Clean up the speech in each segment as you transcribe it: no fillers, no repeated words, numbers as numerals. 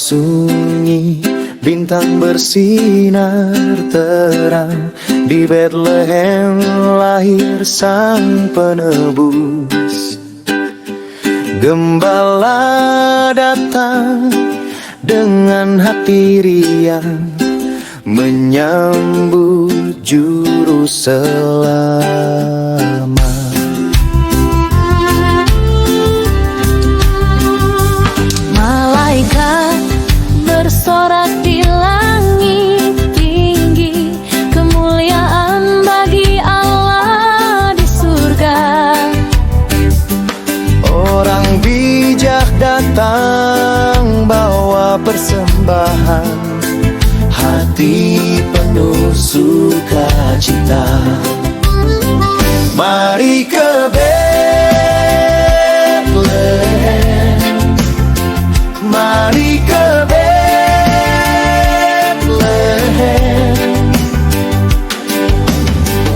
sunyi, bintang bersinar terang. Di Bethlehem lahir sang penebus. Gembala datang dengan hati riang, menyambut juru selamat. Malaikat bersorak di langit tinggi, kemuliaan bagi Allah di surga. Orang bijak datang bawa persembahan, hati penuh sukacita. Mari ke Bethlehem, mari ke Bethlehem.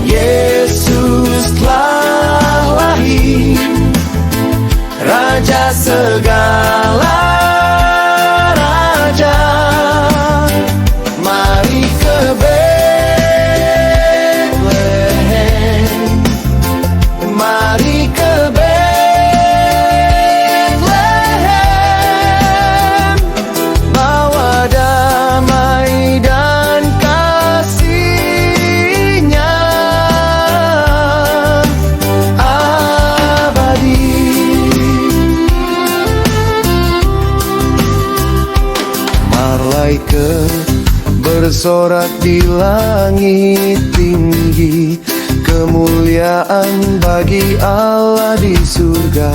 Yesus telah lahir, Raja segala raja. Mari ke Bethlehem, mari ke Bethlehem. Bawa damai dan kasih-Nya abadi. Malaikat bersorak di langit tinggi, kemuliaan bagi Allah di surga.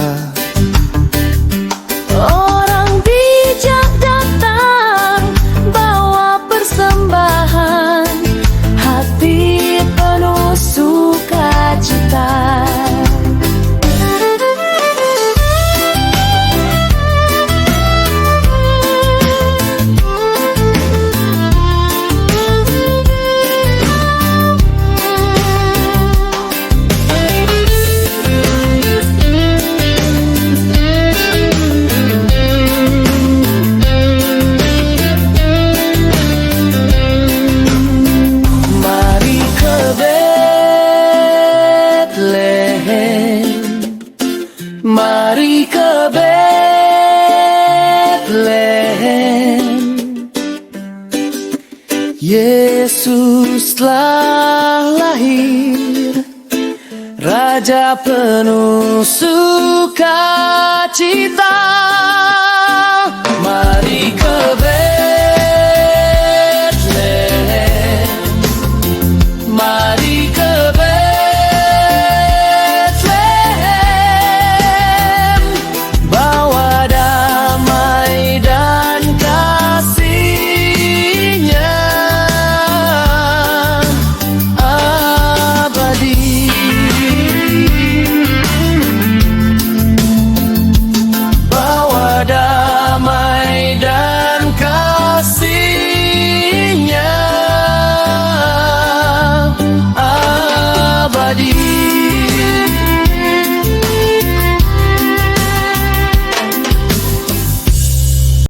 Orang bijak datang bawa persembahan, hati penuh sukacita. Mari ke Bethlehem, Yesus telah lahir, Raja penuh sukacita. Mari ke Bethlehem,